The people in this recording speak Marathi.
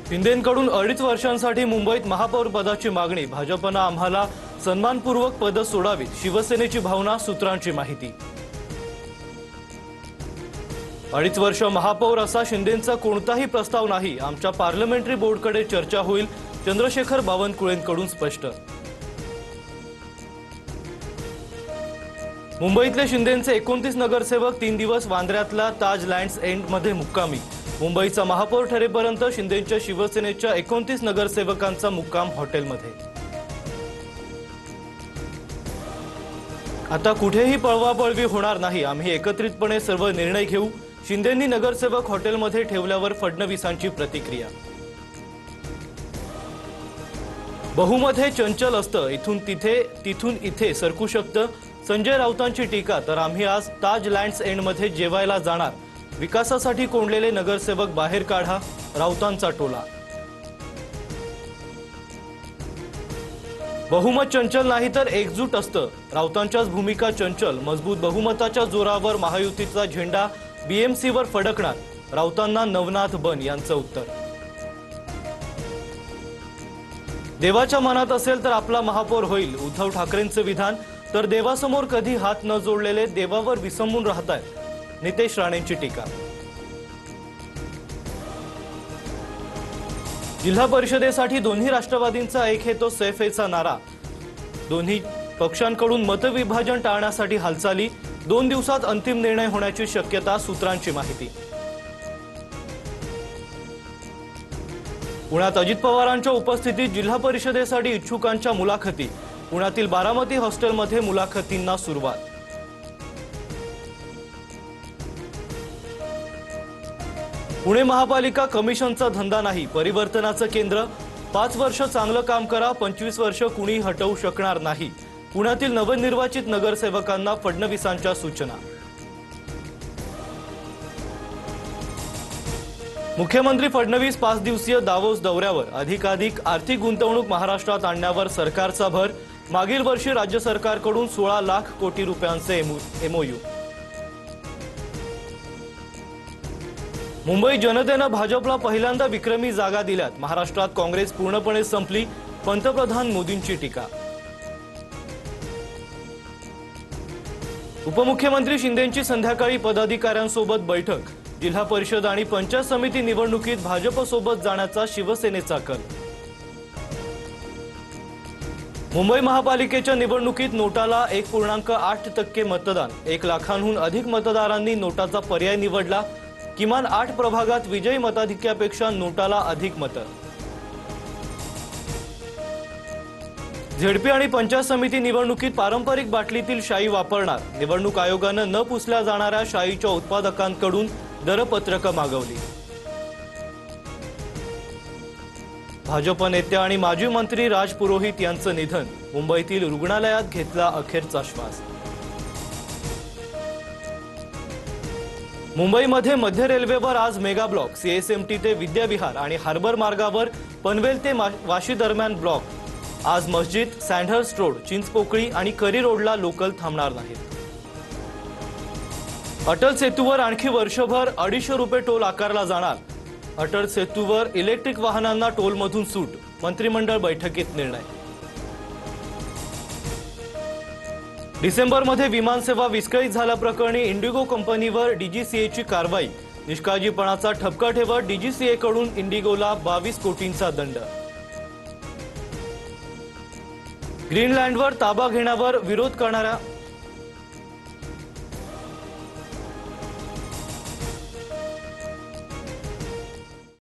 शिंदेंकडून 2.5 वर्षांसाठी मुंबईत महापौर पदाची मागणी। भाजपने आम्हाला सन्मानपूर्वक पद सोडावीत, शिवसेनेची भावना, सूत्रांची माहिती। 2.5 वर्ष महापौर असा शिंदेंचा कोणताही प्रस्ताव नाही। आमच्या पार्लमेंटरी बोर्डकडे चर्चा होईल, चंद्रशेखर बावनकुळेंकडून स्पष्ट। मुंबईतले शिंदेंचे 29 नगरसेवक 3 दिवस वांद्र्यातल्या ताज लँड्स एंड मध्ये मुक्कामी। मुंबईचा महापौर ठरेपर्यंत शिंदेंच्या शिवसेनेच्या 29 नगरसेवकांचा मुक्काम हॉटेलमध्ये। आता कुठेही पळवापळवी होणार नाही, आम्ही एकत्रितपणे सर्व निर्णय घेऊ। शिंदेंनी नगरसेवक हॉटेलमध्ये ठेवल्यावर फडणवीसांची प्रतिक्रिया। बहुमत हे चंचल असतं, इथून तिथे तिथून इथे सरकू शकतं। संजय राऊतांची टीका। तर आम्ही आज ताज लँड्स एंड मध्ये जेवायला जाणार, विकासासाठी कोंडलेले नगरसेवक बाहेर काढा, राऊतांचा टोला। बहुमत चंचल नाही तर एकजूट असतं, राऊतांच्याच भूमिका चंचल। मजबूत बहुमताच्या जोरावर महायुतीचा झेंडा बीएमसीवर फडकणार, राऊतांना नवनाथ बन यांचं उत्तर। देवाच्या मनात असेल तर आपला महापौर होईल, उद्धव ठाकरेंचं विधान। तर देवासमोर कधी हात न जोडलेले देवावर विसंबून राहतायत, नितेश राणेंची टीका। जिल्हा परिषदेसाठी दोन्ही राष्ट्रवादींचा एक हेतो सैफेचा नारा। दोन्ही पक्षांकडून मतविभाजन टाळण्यासाठी हालचाली। 2 दिवसात अंतिम निर्णय होण्याची शक्यता, सूत्रांची माहिती। पुण्यात अजित पवारांच्या उपस्थितीत जिल्हा परिषदेसाठी इच्छुकांच्या मुलाखती। पुण्यातील बारामती हॉस्टेलमध्ये मुलाखतींना सुरुवात। पुणे महापालिका कमिशनचा धंदा नाही, परिवर्तनाचं केंद्र। 5 वर्ष चांगलं काम करा, 25 वर्ष कुणी हटवू शकणार नाही। पुण्यातील नवनिर्वाचित नगरसेवकांना फडणवीसांच्या सूचना। मुख्यमंत्री फडणवीस 5 दिवसीय दावोस दौऱ्यावर। अधिकाधिक आर्थिक गुंतवणूक महाराष्ट्रात आणण्यावर सरकारचा भर। मागील वर्षी राज्य सरकारकडून 16 लाख कोटी रुपयांचे एमओयू। मुंबई जनतेनं भाजपला पहिल्यांदा विक्रमी जागा दिल्यात। महाराष्ट्रात काँग्रेस पूर्णपणे संपली, पंतप्रधान मोदींची टीका। उपमुख्यमंत्री शिंदेंची संध्याकाळी पदाधिकाऱ्यांसोबत बैठक। जिल्हा परिषद आणि पंचायत समिती निवडणुकीत भाजपसोबत जाण्याचा शिवसेनेचा कल। मुंबई महापालिकेच्या निवडणुकीत नोटाला 1.8% मतदान। 1 लाखांहून अधिक मतदारांनी नोटाचा पर्याय निवडला। किमान 8 प्रभागात विजयी मताधिक्यापेक्षा नोटाला अधिक मतं। झेडपी आणि पंचायत समिती निवडणुकीत पारंपरिक बाटलीतील शाई वापरणार। निवडणूक आयोगानं न पुसल्या जाणाऱ्या शाईच्या उत्पादकांकडून दरपत्रक मागवली। भाजप नेते आणि माजी मंत्री राज पुरोहित यांचं निधन। मुंबईतील रुग्णालयात घेतला अखेरचा श्वास। मुंबईमध्ये मध्य रेल्वेवर आज मेगा ब्लॉक। सीएसएमटी ते विद्याविहार आणि हार्बर मार्गावर पनवेल ते वाशी दरम्यान ब्लॉक। आज मस्जिद, सँडहर्स्ट रोड, चिंचपोकळी आणि करी रोडला लोकल थांबणार नाहीत। अटल सेतूवर आणखी वर्षभर 250 रुपये टोल आकारला जाणार। अटल सेतूवर इलेक्ट्रिक वाहनांना टोलमधून सूट। मंत्रिमंडळ बैठकीत निर्णय। डिसेंबरमध्ये विमानसेवा विस्कळीत झाल्याप्रकरणी इंडिगो कंपनीवर डीजीसीएची कारवाई। निष्काळजीपणाचा ठपका ठेवत डीजीसीएकडून इंडिगोला 22 कोटींचा दंड। ग्रीनलँडवर ताबा घेण्यावर विरोध करणाऱ्या